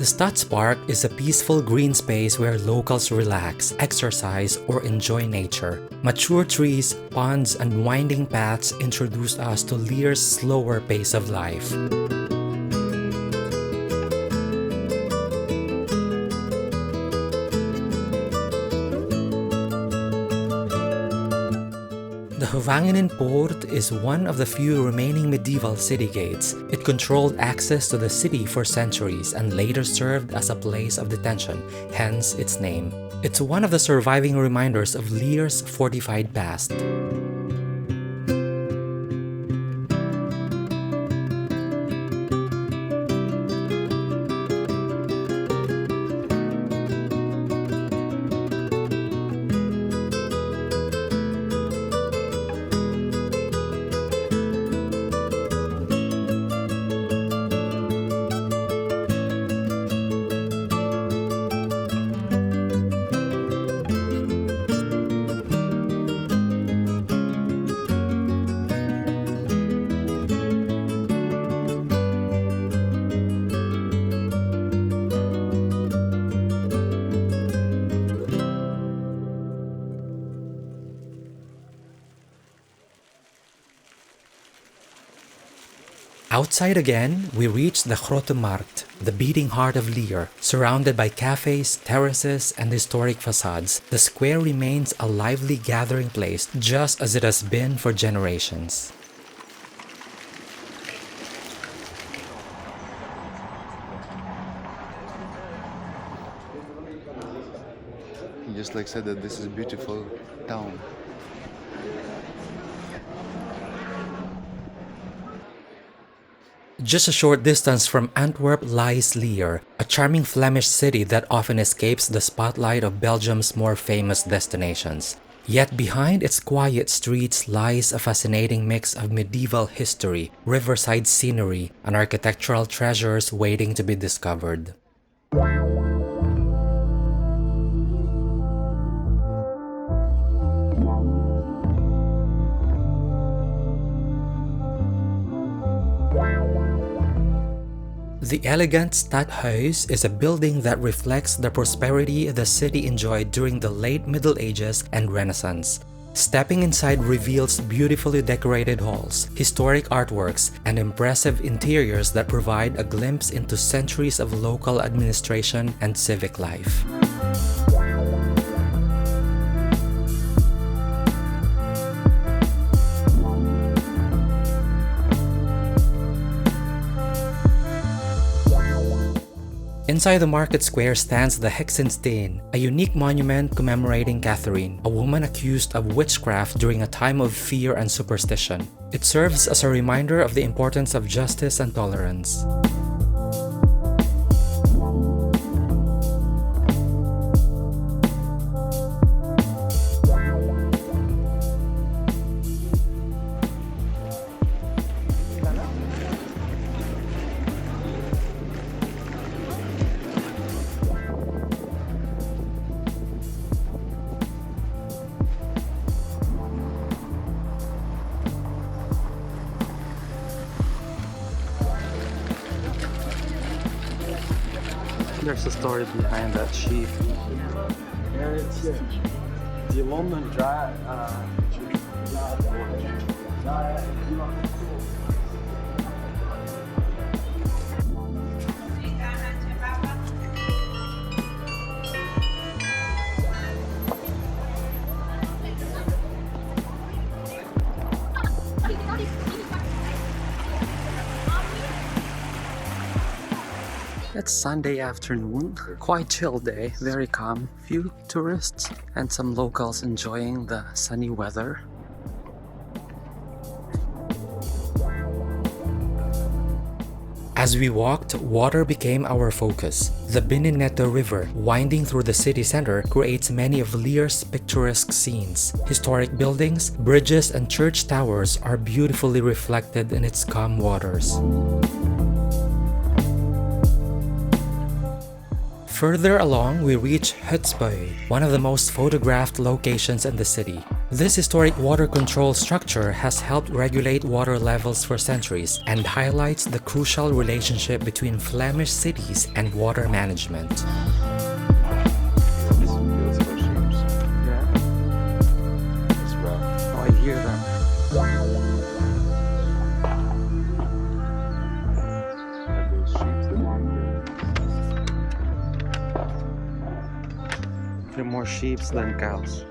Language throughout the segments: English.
The Stadspark is a peaceful green space where locals relax, exercise, or enjoy nature. Mature trees, ponds, and winding paths introduced us to Lier's slower pace of life. The Gevangenenpoort is one of the few remaining medieval city gates. It controlled access to the city for centuries and later served as a place of detention, hence its name. It's one of the surviving reminders of Lier's fortified past. Outside again, we reach the Grote Markt, the beating heart of Lier. Surrounded by cafes, terraces, and historic facades, the square remains a lively gathering place just as it has been for generations. Just like said that this is a beautiful town. Just a short distance from Antwerp lies Lier, a charming Flemish city that often escapes the spotlight of Belgium's more famous destinations. Yet behind its quiet streets lies a fascinating mix of medieval history, riverside scenery, and architectural treasures waiting to be discovered. The elegant Stadhuis is a building that reflects the prosperity the city enjoyed during the late Middle Ages and Renaissance. Stepping inside reveals beautifully decorated halls, historic artworks, and impressive interiors that provide a glimpse into centuries of local administration and civic life. Inside the market square stands the Heksenstein, a unique monument commemorating Catherine, a woman accused of witchcraft during a time of fear and superstition. It serves as a reminder of the importance of justice and tolerance. There's a story behind that sheep. Die Londen It's Sunday afternoon, quite chill day, very calm. Few tourists and some locals enjoying the sunny weather. As we walked, water became our focus. The Nete River, winding through the city center, creates many of Lier's picturesque scenes. Historic buildings, bridges, and church towers are beautifully reflected in its calm waters. Further along, we reach Het Spui, one of the most photographed locations in the city. This historic water control structure has helped regulate water levels for centuries and highlights the crucial relationship between Flemish cities and water management. This feels for sheep. Yeah. It's rough. Oh, I hear them. Have those sheep that are in There are more sheep than cows.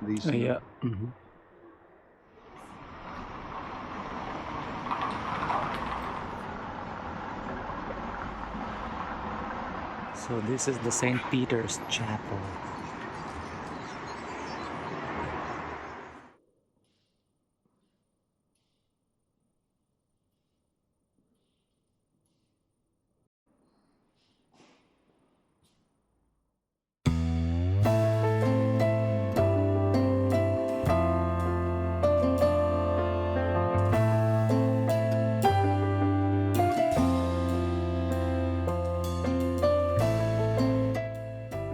these. Yeah. So this is the St. Peter's Chapel.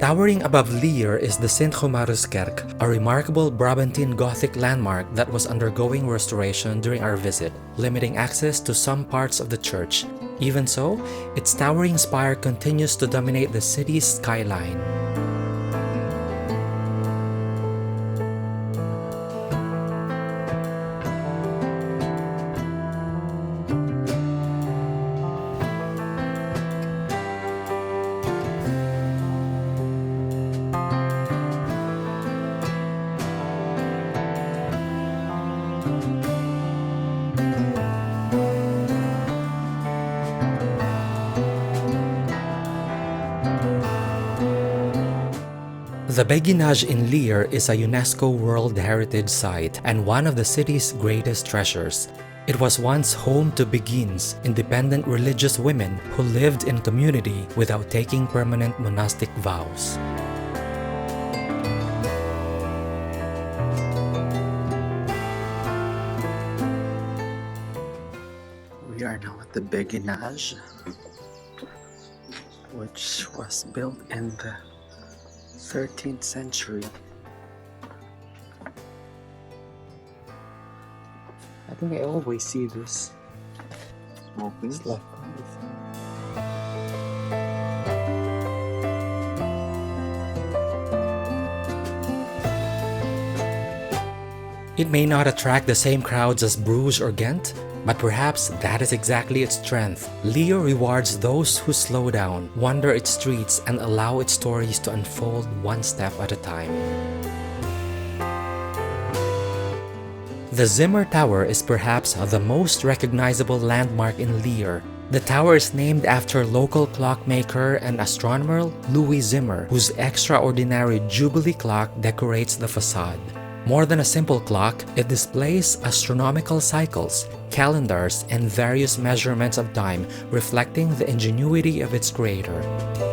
Towering above Lier is the Gummarus Church, a remarkable Brabantine Gothic landmark that was undergoing restoration during our visit, limiting access to some parts of the church. Even so, its towering spire continues to dominate the city's skyline. The Beguinage in Lier is a UNESCO World Heritage Site and one of the city's greatest treasures. It was once home to Begijns, independent religious women who lived in community without taking permanent monastic vows. We are now at the Beguinage, which was built in the 13th century. I think I always see this. Small things. It's like It may not attract the same crowds as Bruges or Ghent, but perhaps that is exactly its strength. Lier rewards those who slow down, wander its streets, and allow its stories to unfold one step at a time. The Zimmer Tower is perhaps the most recognizable landmark in Lier. The tower is named after local clockmaker and astronomer Louis Zimmer, whose extraordinary Jubilee clock decorates the facade. More than a simple clock, it displays astronomical cycles, calendars, and various measurements of time, reflecting the ingenuity of its creator.